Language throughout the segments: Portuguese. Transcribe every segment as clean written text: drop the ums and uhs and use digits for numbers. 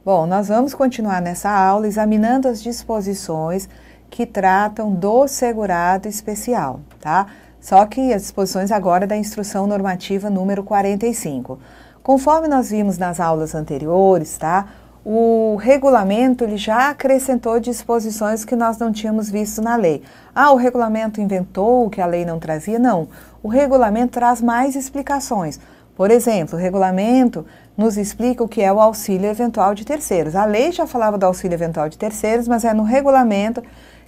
Bom, nós vamos continuar nessa aula examinando as disposições que tratam do segurado especial, tá? Só que as disposições agora da Instrução Normativa número 45. Conforme nós vimos nas aulas anteriores, tá? O regulamento ele já acrescentou disposições que nós não tínhamos visto na lei. Ah, o regulamento inventou o que a lei não trazia? Não. O regulamento traz mais explicações. Por exemplo, o regulamento nos explica o que é o auxílio eventual de terceiros. A lei já falava do auxílio eventual de terceiros, mas é no regulamento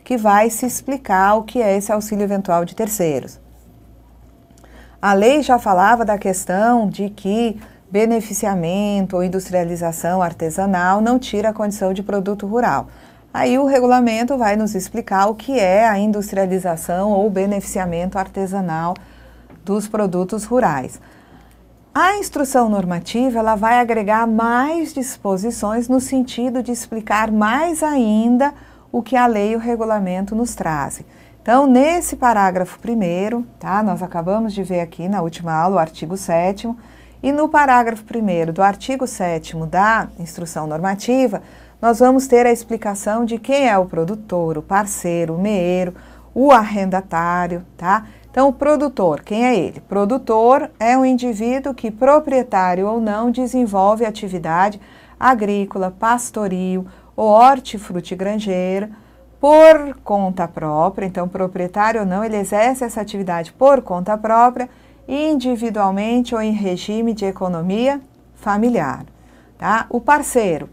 que vai se explicar o que é esse auxílio eventual de terceiros. A lei já falava da questão de que beneficiamento ou industrialização artesanal não tira a condição de produto rural. Aí o regulamento vai nos explicar o que é a industrialização ou beneficiamento artesanal dos produtos rurais. A instrução normativa ela vai agregar mais disposições no sentido de explicar mais ainda o que a lei e o regulamento nos trazem. Então, nesse parágrafo primeiro, tá? Nós acabamos de ver aqui na última aula o artigo 7º, e no parágrafo primeiro do artigo 7º da instrução normativa, nós vamos ter a explicação de quem é o produtor, o parceiro, o meeiro, o arrendatário, tá? Então, o produtor, quem é ele? Produtor é um indivíduo que, proprietário ou não, desenvolve atividade agrícola, pastoril ou hortifrutigranjeira por conta própria. Então, proprietário ou não, ele exerce essa atividade por conta própria, individualmente ou em regime de economia familiar, tá? O parceiro,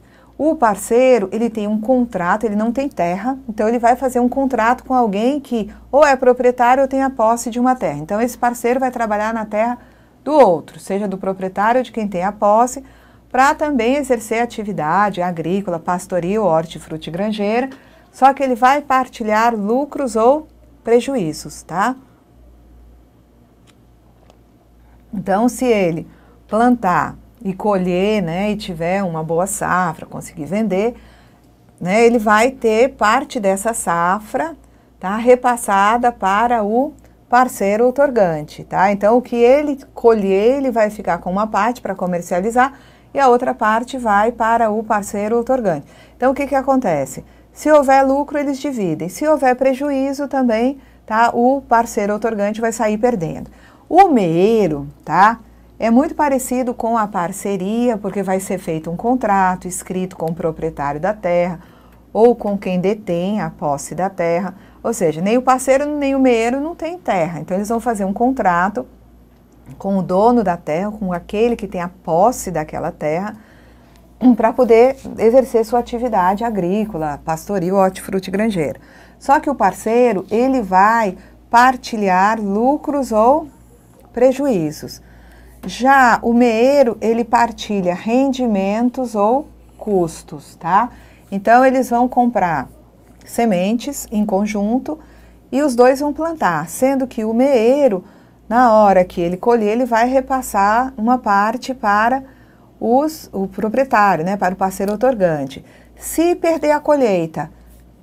ele tem um contrato, ele não tem terra, então ele vai fazer um contrato com alguém que ou é proprietário ou tem a posse de uma terra. Então esse parceiro vai trabalhar na terra do outro, seja do proprietário ou de quem tem a posse, para também exercer atividade agrícola, pastoril, hortifrutigranjeira, só que ele vai partilhar lucros ou prejuízos, tá? Então, se ele plantar e colher, né, e tiver uma boa safra, conseguir vender, né, ele vai ter parte dessa safra, tá, repassada para o parceiro outorgante, tá? Então, o que ele colher, ele vai ficar com uma parte para comercializar e a outra parte vai para o parceiro outorgante. Então, o que que acontece? Se houver lucro, eles dividem. Se houver prejuízo também, tá, o parceiro outorgante vai sair perdendo. O meeiro, tá? É muito parecido com a parceria, porque vai ser feito um contrato escrito com o proprietário da terra ou com quem detém a posse da terra. Ou seja, nem o parceiro nem o meeiro não tem terra. Então, eles vão fazer um contrato com o dono da terra, com aquele que tem a posse daquela terra, para poder exercer sua atividade agrícola, pastoril, hortifrutigranjeira. Só que o parceiro, ele vai partilhar lucros ou prejuízos. Já o meeiro, ele partilha rendimentos ou custos, tá? Então, eles vão comprar sementes em conjunto e os dois vão plantar, sendo que o meeiro, na hora que ele colher, ele vai repassar uma parte para o proprietário, né? Para o parceiro outorgante. Se perder a colheita,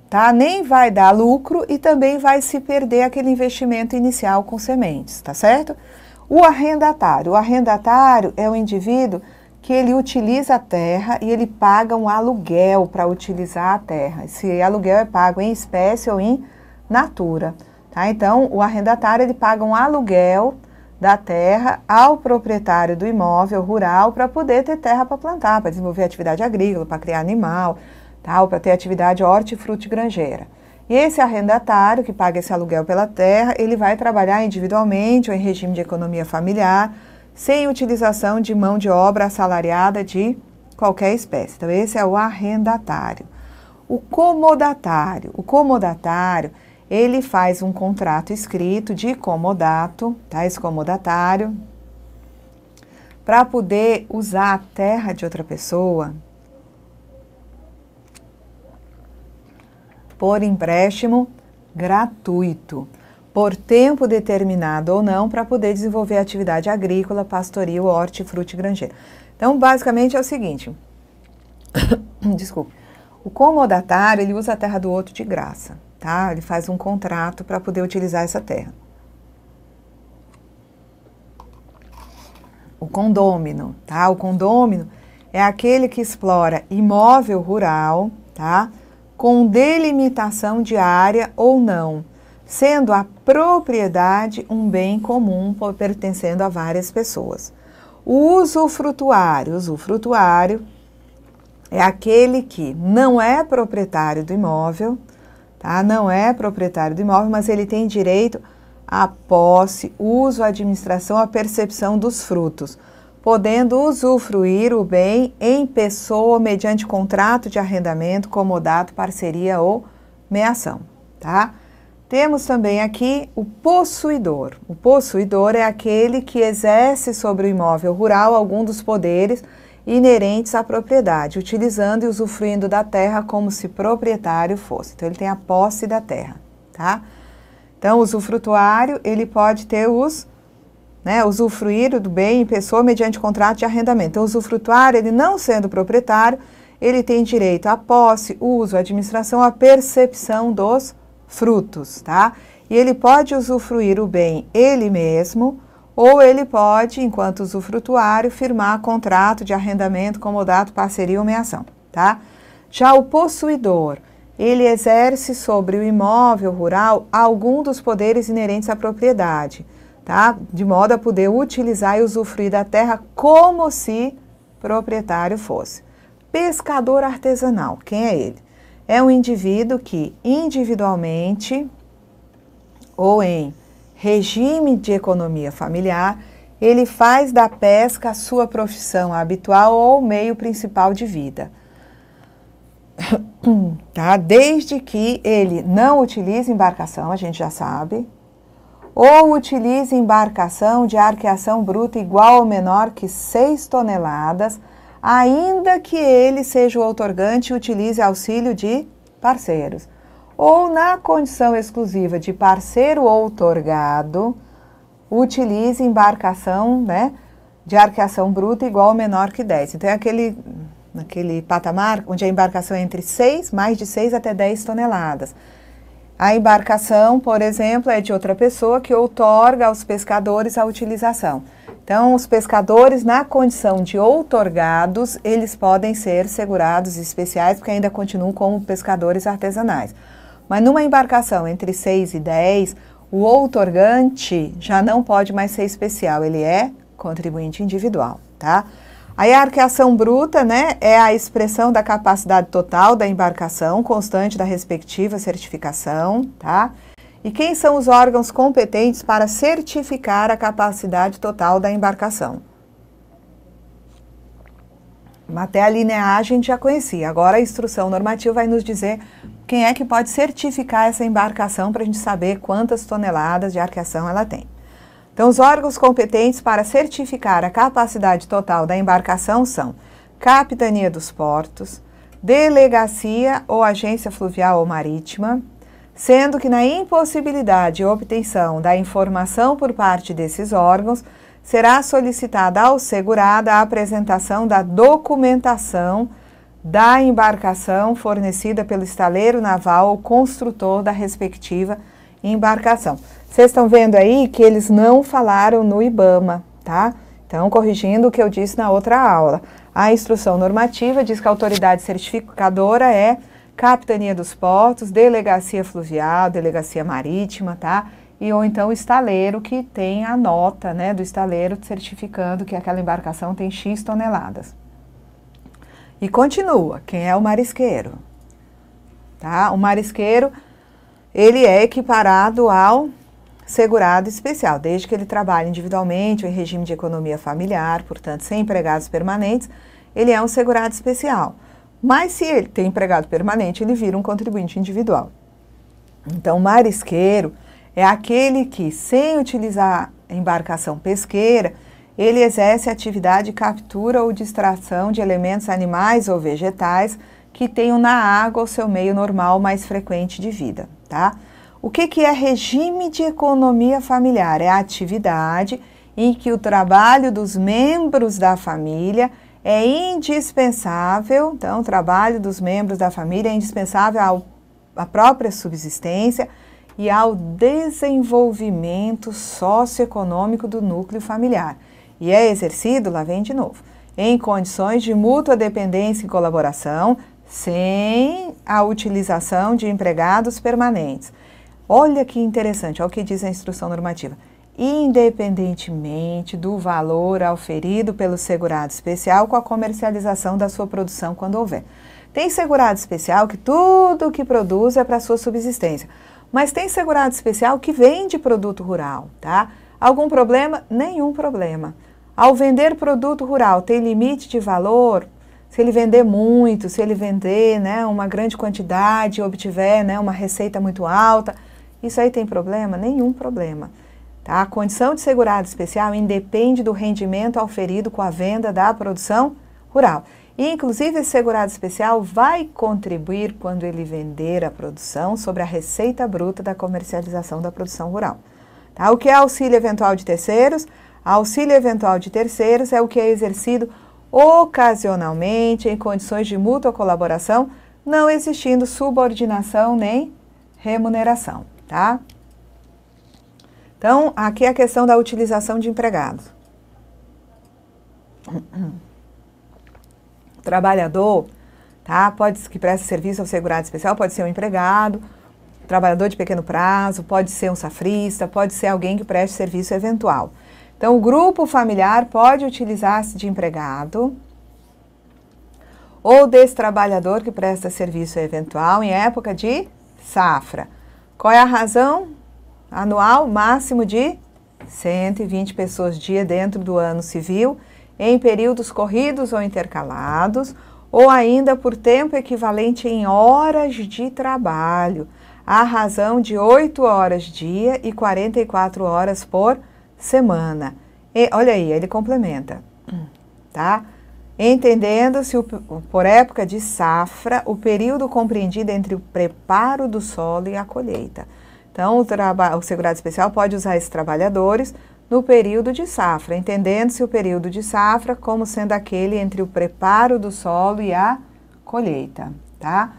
tá? Nem vai dar lucro e também vai se perder aquele investimento inicial com sementes, tá certo? O arrendatário é o indivíduo que ele utiliza a terra e ele paga um aluguel para utilizar a terra. Esse aluguel é pago em espécie ou em natura, tá? Então, o arrendatário ele paga um aluguel da terra ao proprietário do imóvel rural para poder ter terra para plantar, para desenvolver atividade agrícola, para criar animal, tá? Ou para ter atividade hortifrutigranjeira. E esse arrendatário que paga esse aluguel pela terra, ele vai trabalhar individualmente ou em regime de economia familiar, sem utilização de mão de obra assalariada de qualquer espécie. Então, esse é o arrendatário. O comodatário, ele faz um contrato escrito de comodato, tá? Esse comodatário, para poder usar a terra de outra pessoa por empréstimo gratuito, por tempo determinado ou não, para poder desenvolver atividade agrícola, pastoril, hortifrutigranjeira. Então, basicamente é o seguinte, desculpe, o comodatário, ele usa a terra do outro de graça, tá? Ele faz um contrato para poder utilizar essa terra. O condômino, tá? O condômino é aquele que explora imóvel rural, tá? Com delimitação de área ou não, sendo a propriedade um bem comum pertencendo a várias pessoas. O usufrutuário é aquele que não é proprietário do imóvel, tá? Não é proprietário do imóvel, mas ele tem direito à posse, uso, administração, à percepção dos frutos, podendo usufruir o bem em pessoa mediante contrato de arrendamento, comodato, parceria ou meação, tá? Temos também aqui o possuidor. O possuidor é aquele que exerce sobre o imóvel rural algum dos poderes inerentes à propriedade, utilizando e usufruindo da terra como se proprietário fosse. Então, ele tem a posse da terra, tá? Então, o usufrutuário, ele pode ter usufruir do bem em pessoa mediante contrato de arrendamento. Então, o usufrutuário, ele não sendo proprietário, ele tem direito à posse, uso, administração, à percepção dos frutos, tá? E ele pode usufruir o bem ele mesmo, ou ele pode, enquanto usufrutuário, firmar contrato de arrendamento, comodato, parceria ou meação, tá? Já o possuidor, ele exerce sobre o imóvel rural algum dos poderes inerentes à propriedade, tá? De modo a poder utilizar e usufruir da terra como se proprietário fosse. Pescador artesanal, quem é ele? É um indivíduo que individualmente ou em regime de economia familiar, ele faz da pesca a sua profissão habitual ou meio principal de vida. Tá? Desde que ele não utilize embarcação, a gente já sabe, ou utilize embarcação de arqueação bruta igual ou menor que 6 toneladas, ainda que ele seja o outorgante e utilize auxílio de parceiros. Ou na condição exclusiva de parceiro outorgado, utilize embarcação, de arqueação bruta igual ou menor que 10. Então, é aquele patamar onde a embarcação é entre mais de 6 até 10 toneladas. A embarcação, por exemplo, é de outra pessoa que outorga aos pescadores a utilização. Então, os pescadores, na condição de outorgados, eles podem ser segurados especiais, porque ainda continuam como pescadores artesanais. Mas numa embarcação entre 6 e 10, o outorgante já não pode mais ser especial, ele é contribuinte individual, tá? Aí a arqueação bruta, é a expressão da capacidade total da embarcação, constante da respectiva certificação, tá? E quem são os órgãos competentes para certificar a capacidade total da embarcação? Até a lineagem a gente já conhecia. Agora a instrução normativa vai nos dizer quem é que pode certificar essa embarcação para a gente saber quantas toneladas de arqueação ela tem. Então, os órgãos competentes para certificar a capacidade total da embarcação são Capitania dos Portos, Delegacia ou Agência Fluvial ou Marítima, sendo que na impossibilidade de obtenção da informação por parte desses órgãos, será solicitada ao segurado a apresentação da documentação da embarcação fornecida pelo estaleiro naval ou construtor da respectiva embarcação. Vocês estão vendo aí que eles não falaram no IBAMA, tá? Então, corrigindo o que eu disse na outra aula. A instrução normativa diz que a autoridade certificadora é Capitania dos Portos, Delegacia Fluvial, Delegacia Marítima, tá? E ou então o estaleiro, que tem a nota, do estaleiro certificando que aquela embarcação tem X toneladas. E continua, quem é o marisqueiro? Tá? O marisqueiro, ele é equiparado ao segurado especial, desde que ele trabalhe individualmente ou em regime de economia familiar, portanto, sem empregados permanentes, ele é um segurado especial. Mas se ele tem empregado permanente, ele vira um contribuinte individual. Então, o marisqueiro é aquele que, sem utilizar embarcação pesqueira, ele exerce atividade de captura ou distração de elementos animais ou vegetais que tenham na água o seu meio normal mais frequente de vida, tá? O que é regime de economia familiar? É a atividade em que o trabalho dos membros da família é indispensável, então o trabalho dos membros da família é indispensável à própria subsistência e ao desenvolvimento socioeconômico do núcleo familiar. E é exercido, lá vem de novo, em condições de mútua dependência e colaboração, sem a utilização de empregados permanentes. Olha que interessante, olha o que diz a instrução normativa. Independentemente do valor auferido pelo segurado especial com a comercialização da sua produção quando houver. Tem segurado especial que tudo que produz é para sua subsistência, mas tem segurado especial que vende produto rural, tá? Algum problema? Nenhum problema. Ao vender produto rural, tem limite de valor? Se ele vender muito, se ele vender, né, uma grande quantidade, obtiver, né, uma receita muito alta, isso aí tem problema? Nenhum problema. Tá? A condição de segurado especial independe do rendimento auferido com a venda da produção rural. E, inclusive, esse segurado especial vai contribuir quando ele vender a produção sobre a receita bruta da comercialização da produção rural. Tá? O que é auxílio eventual de terceiros? Auxílio eventual de terceiros é o que é exercido ocasionalmente em condições de mútua colaboração, não existindo subordinação nem remuneração, tá? Então, aqui é a questão da utilização de empregados. O trabalhador, tá? Que presta serviço ao segurado especial, pode ser um empregado, trabalhador de pequeno prazo, pode ser um safrista, pode ser alguém que preste serviço eventual. Então, o grupo familiar pode utilizar-se de empregado ou desse trabalhador que presta serviço eventual em época de safra. Qual é a razão? Anual máximo de 120 pessoas dia dentro do ano civil, em períodos corridos ou intercalados, ou ainda por tempo equivalente em horas de trabalho, à razão de 8 horas dia e 44 horas por semana. E, olha aí, ele complementa, tá? Entendendo-se por época de safra, o período compreendido entre o preparo do solo e a colheita. Então, o segurado especial pode usar esses trabalhadores no período de safra, entendendo-se o período de safra como sendo aquele entre o preparo do solo e a colheita, tá?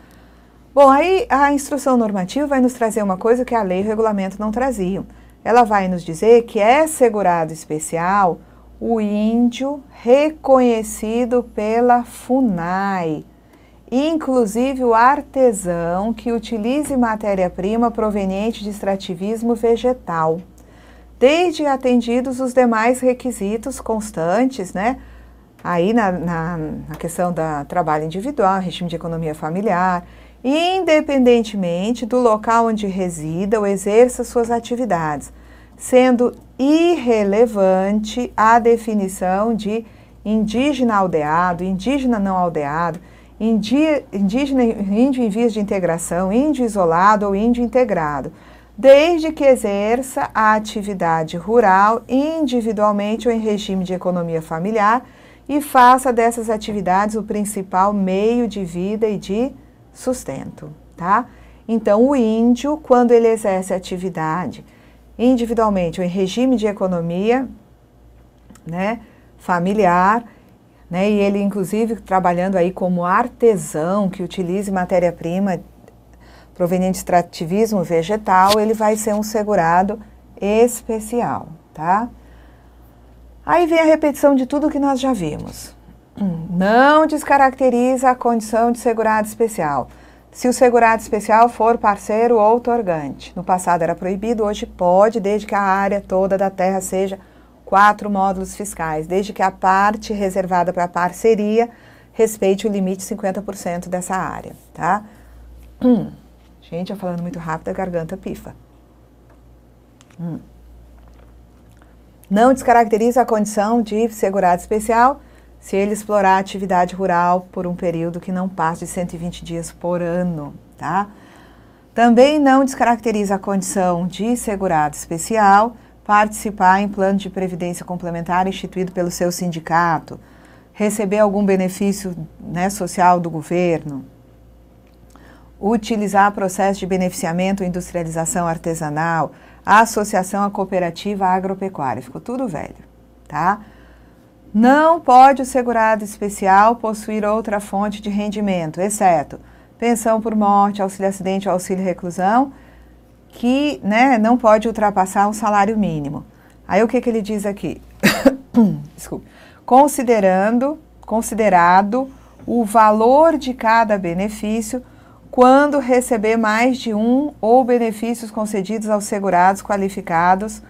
Bom, aí a instrução normativa vai nos trazer uma coisa que a lei e o regulamento não traziam. Ela vai nos dizer que é segurado especial o índio reconhecido pela FUNAI, inclusive o artesão que utilize matéria-prima proveniente de extrativismo vegetal, desde atendidos os demais requisitos constantes, né? Aí na questão do trabalho individual, regime de economia familiar, independentemente do local onde resida ou exerça suas atividades, sendo irrelevante a definição de indígena aldeado, indígena não aldeado, indígena, índio em vias de integração, índio isolado ou índio integrado, desde que exerça a atividade rural individualmente ou em regime de economia familiar e faça dessas atividades o principal meio de vida e de sustento, tá? Então, o índio, quando ele exerce atividade individualmente ou em regime de economia, né, familiar, né, e ele, inclusive, trabalhando aí como artesão, que utilize matéria-prima proveniente de extrativismo vegetal, ele vai ser um segurado especial, tá? Aí vem a repetição de tudo que nós já vimos. Não descaracteriza a condição de segurado especial. Se o segurado especial for parceiro ou outorgante. No passado era proibido, hoje pode, desde que a área toda da terra seja 4 módulos fiscais, desde que a parte reservada para a parceria respeite o limite de 50% dessa área, tá? Gente, eu falando muito rápido, a garganta pifa. Não descaracteriza a condição de segurado especial se ele explorar a atividade rural por um período que não passe de 120 dias por ano, tá? Também não descaracteriza a condição de segurado especial participar em plano de previdência complementar instituído pelo seu sindicato, receber algum benefício, né, social do governo, utilizar processo de beneficiamento ou industrialização artesanal, a associação à cooperativa agropecuária. Ficou tudo velho, tá? Não pode o segurado especial possuir outra fonte de rendimento, exceto pensão por morte, auxílio acidente ou auxílio reclusão, que, né, não pode ultrapassar um salário mínimo. Aí o que ele diz aqui? Desculpe. Considerando, considerado o valor de cada benefício quando receber mais de um ou benefícios concedidos aos segurados qualificados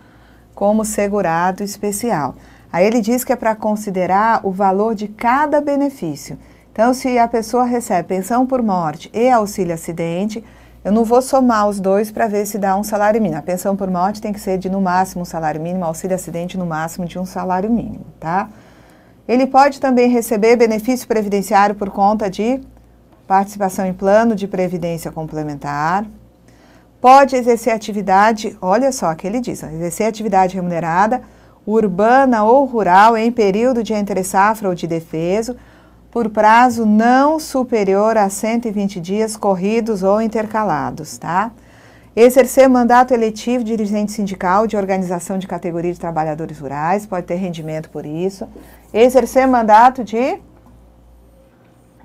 como segurado especial. Aí ele diz que é para considerar o valor de cada benefício. Então, se a pessoa recebe pensão por morte e auxílio acidente, eu não vou somar os dois para ver se dá um salário mínimo. A pensão por morte tem que ser de no máximo um salário mínimo, auxílio acidente no máximo de um salário mínimo, tá? Ele pode também receber benefício previdenciário por conta de participação em plano de previdência complementar. Pode exercer atividade, olha só o que ele diz, exercer atividade remunerada, urbana ou rural em período de entre-safra ou de defeso, por prazo não superior a 120 dias corridos ou intercalados, tá? Exercer mandato eletivo de dirigente sindical de organização de categoria de trabalhadores rurais, pode ter rendimento por isso. Exercer mandato de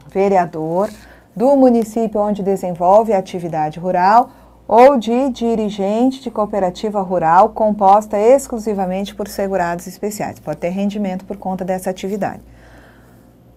vereador do município onde desenvolve a atividade rural ou de dirigente de cooperativa rural composta exclusivamente por segurados especiais. Pode ter rendimento por conta dessa atividade.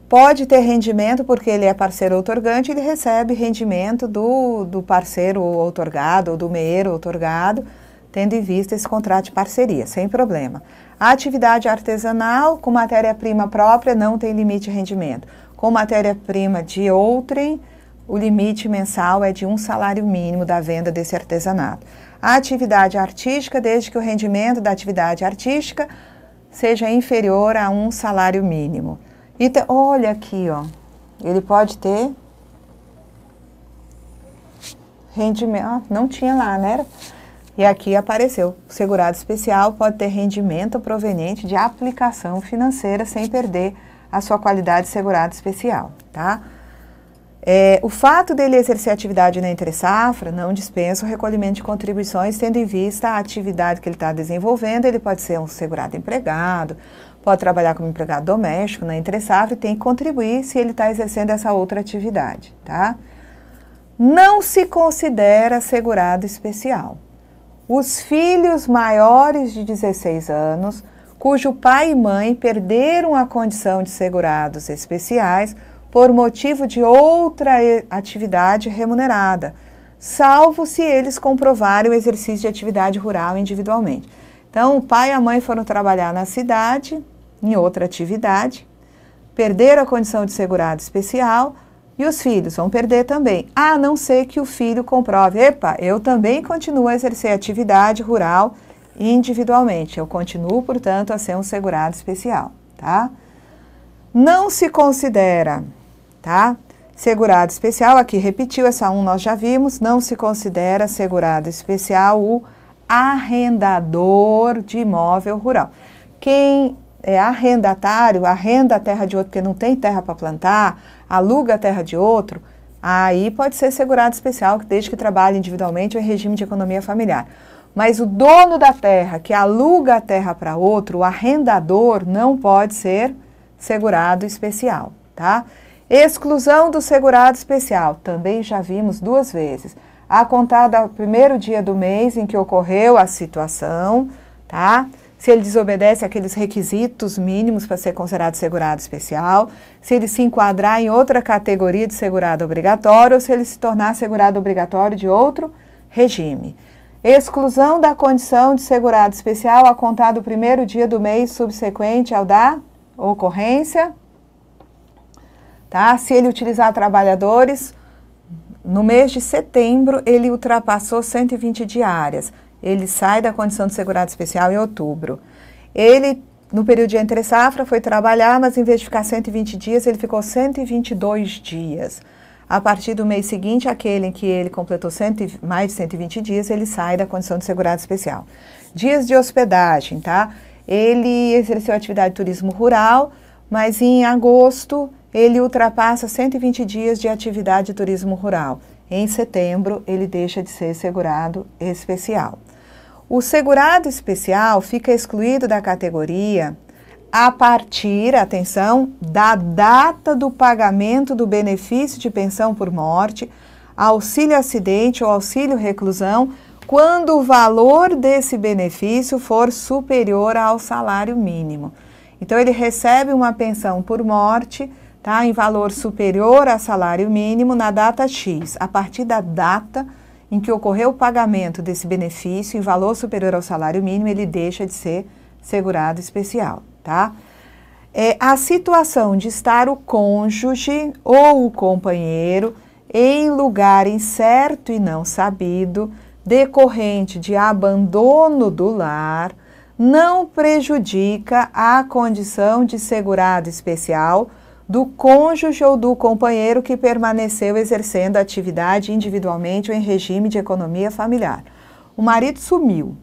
Pode ter rendimento porque ele é parceiro outorgante, ele recebe rendimento do parceiro outorgado ou do meeiro outorgado, tendo em vista esse contrato de parceria, sem problema. A atividade artesanal com matéria-prima própria não tem limite de rendimento. Com matéria-prima de outrem, o limite mensal é de um salário mínimo da venda desse artesanato. A atividade artística, desde que o rendimento da atividade artística seja inferior a um salário mínimo. E olha aqui, ó, ele pode ter rendimento, não tinha lá, né? E aqui apareceu, o segurado especial pode ter rendimento proveniente de aplicação financeira sem perder a sua qualidade de segurado especial, tá? O fato dele exercer atividade na entre-safra não dispensa o recolhimento de contribuições, tendo em vista a atividade que ele está desenvolvendo. Ele pode ser um segurado empregado, pode trabalhar como empregado doméstico na entre-safra e tem que contribuir se ele está exercendo essa outra atividade, tá? Não se considera segurado especial os filhos maiores de 16 anos, cujo pai e mãe perderam a condição de segurados especiais por motivo de outra atividade remunerada, salvo se eles comprovarem o exercício de atividade rural individualmente. Então, o pai e a mãe foram trabalhar na cidade, em outra atividade, perderam a condição de segurado especial e os filhos vão perder também, a não ser que o filho comprove, epa, eu também continuo a exercer atividade rural individualmente, eu continuo, portanto, a ser um segurado especial, tá? Não se considera, tá? Segurado especial, aqui repetiu, essa nós já vimos, não se considera segurado especial o arrendador de imóvel rural. Quem é arrendatário, arrenda a terra de outro porque não tem terra para plantar, aluga a terra de outro, aí pode ser segurado especial, desde que trabalhe individualmente ou em regime de economia familiar. Mas o dono da terra que aluga a terra para outro, o arrendador, não pode ser segurado especial, tá? Exclusão do segurado especial, também já vimos 2 vezes. A contar do primeiro dia do mês em que ocorreu a situação, tá? Se ele desobedece aqueles requisitos mínimos para ser considerado segurado especial, se ele se enquadrar em outra categoria de segurado obrigatório ou se ele se tornar segurado obrigatório de outro regime. Exclusão da condição de segurado especial a contar do primeiro dia do mês subsequente ao da ocorrência, tá? Se ele utilizar trabalhadores, no mês de setembro ele ultrapassou 120 diárias, ele sai da condição de segurado especial em outubro. Ele, no período de entre-safra, foi trabalhar, mas em vez de ficar 120 dias, ele ficou 122 dias. A partir do mês seguinte, aquele em que ele completou mais de 120 dias, ele sai da condição de segurado especial. Dias de hospedagem, tá? Ele exerceu atividade de turismo rural, mas em agosto ele ultrapassa 120 dias de atividade de turismo rural. Em setembro, ele deixa de ser segurado especial. O segurado especial fica excluído da categoria a partir, atenção, da data do pagamento do benefício de pensão por morte, auxílio acidente ou auxílio reclusão, quando o valor desse benefício for superior ao salário mínimo. Então, ele recebe uma pensão por morte, tá, em valor superior a salário mínimo na data X. A partir da data em que ocorreu o pagamento desse benefício em valor superior ao salário mínimo, ele deixa de ser segurado especial, tá? A situação de estar o cônjuge ou o companheiro em lugar incerto e não sabido, decorrente de abandono do lar, não prejudica a condição de segurado especial do cônjuge ou do companheiro que permaneceu exercendo a atividade individualmente ou em regime de economia familiar. O marido sumiu,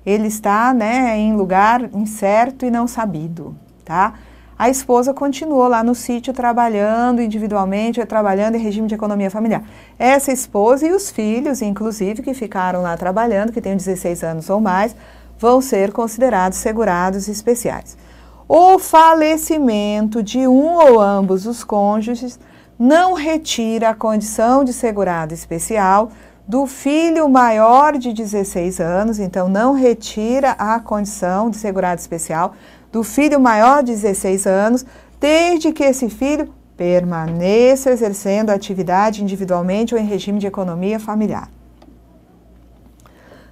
ele está, né, em lugar incerto e não sabido, tá? A esposa continuou lá no sítio trabalhando individualmente ou trabalhando em regime de economia familiar. Essa esposa e os filhos, inclusive, que ficaram lá trabalhando, que têm 16 anos ou mais, vão ser considerados segurados especiais. O falecimento de um ou ambos os cônjuges não retira a condição de segurado especial do filho maior de 16 anos, então não retira a condição de segurado especial do filho maior de 16 anos, desde que esse filho permaneça exercendo a atividade individualmente ou em regime de economia familiar.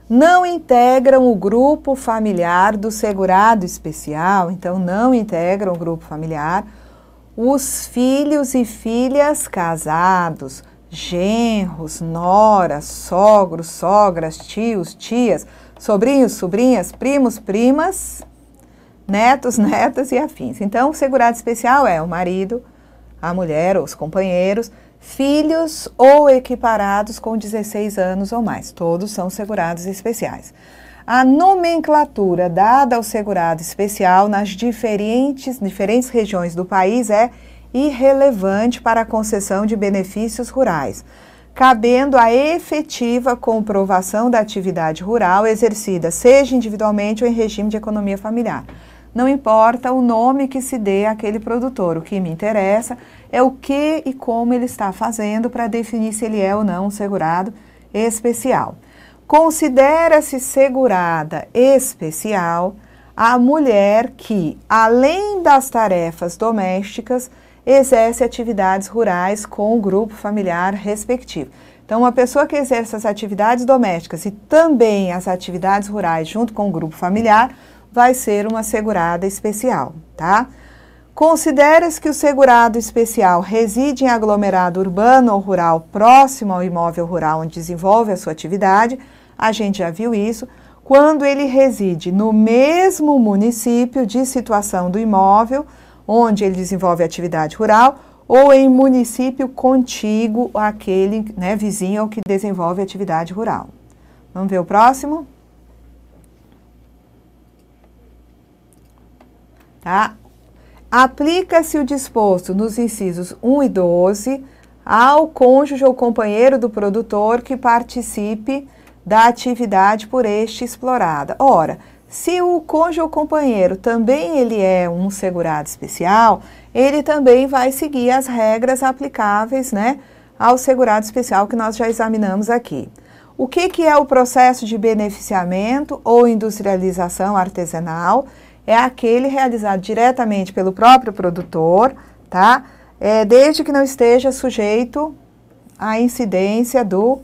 Não integram o grupo familiar do segurado especial, então não integram o grupo familiar os filhos e filhas casados, genros, noras, sogros, sogras, tios, tias, sobrinhos, sobrinhas, primos, primas, netos, netas e afins. Então, o segurado especial é o marido, a mulher ou os companheiros, filhos ou equiparados com 16 anos ou mais. Todos são segurados especiais. A nomenclatura dada ao segurado especial nas diferentes regiões do país é irrelevante para a concessão de benefícios rurais, cabendo a efetiva comprovação da atividade rural exercida, seja individualmente ou em regime de economia familiar. Não importa o nome que se dê àquele produtor, o que me interessa é o que e como ele está fazendo para definir se ele é ou não um segurado especial. Considera-se segurada especial a mulher que, além das tarefas domésticas, exerce atividades rurais com o grupo familiar respectivo. Então, uma pessoa que exerce as atividades domésticas e também as atividades rurais junto com o grupo familiar vai ser uma segurada especial, tá? Considera-se que o segurado especial reside em aglomerado urbano ou rural próximo ao imóvel rural onde desenvolve a sua atividade, a gente já viu isso, quando ele reside no mesmo município de situação do imóvel onde ele desenvolve a atividade rural ou em município contíguo àquele, né, vizinho ao que desenvolve a atividade rural. Vamos ver o próximo? Tá? Aplica-se o disposto nos incisos 1 e 12 ao cônjuge ou companheiro do produtor que participe da atividade por este explorada. Ora, se o cônjuge ou companheiro também ele é um segurado especial, ele também vai seguir as regras aplicáveis, né, ao segurado especial que nós já examinamos aqui. O que é o processo de beneficiamento ou industrialização artesanal? É aquele realizado diretamente pelo próprio produtor, tá? Desde que não esteja sujeito à incidência do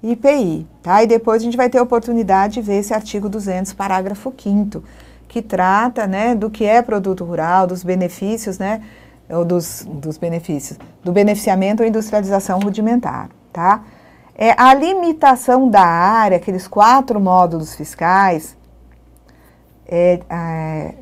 IPI, tá? E depois a gente vai ter a oportunidade de ver esse artigo 200, parágrafo 5º, que trata, né, do que é produto rural, dos benefícios, né, ou dos benefícios, do beneficiamento ou industrialização rudimentar, tá? A limitação da área, aqueles 4 módulos fiscais,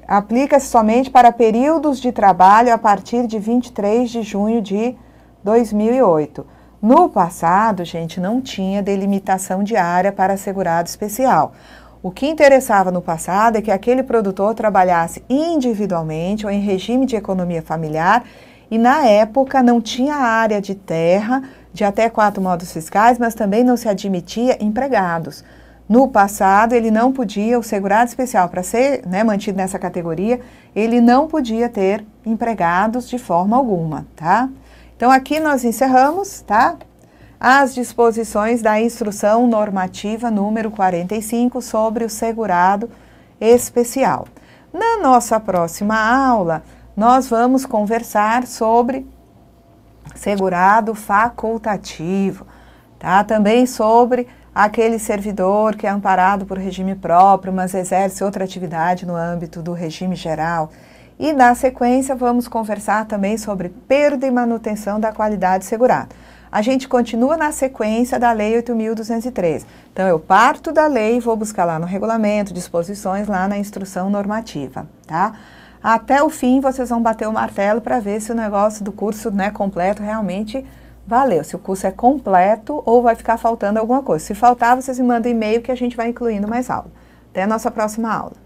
aplica-se somente para períodos de trabalho a partir de 23 de junho de 2008. No passado, gente, não tinha delimitação de área para segurado especial. O que interessava no passado é que aquele produtor trabalhasse individualmente ou em regime de economia familiar e, na época, não tinha área de terra de até 4 módulos fiscais, mas também não se admitia empregados. No passado, ele não podia, o segurado especial, para ser, né, mantido nessa categoria, ele não podia ter empregados de forma alguma, tá? Então, aqui nós encerramos, tá? As disposições da Instrução Normativa número 45 sobre o segurado especial. Na nossa próxima aula, nós vamos conversar sobre segurado facultativo, tá? Também sobre aquele servidor que é amparado por regime próprio, mas exerce outra atividade no âmbito do regime geral. E na sequência vamos conversar também sobre perda e manutenção da qualidade segurada. A gente continua na sequência da Lei 8.203. Então eu parto da lei e vou buscar lá no regulamento, disposições lá na instrução normativa, tá? Até o fim vocês vão bater o martelo para ver se o negócio do curso, né, completo realmente valeu, se o curso é completo ou vai ficar faltando alguma coisa. Se faltar, vocês me mandam e-mail que a gente vai incluindo mais aula. Até a nossa próxima aula.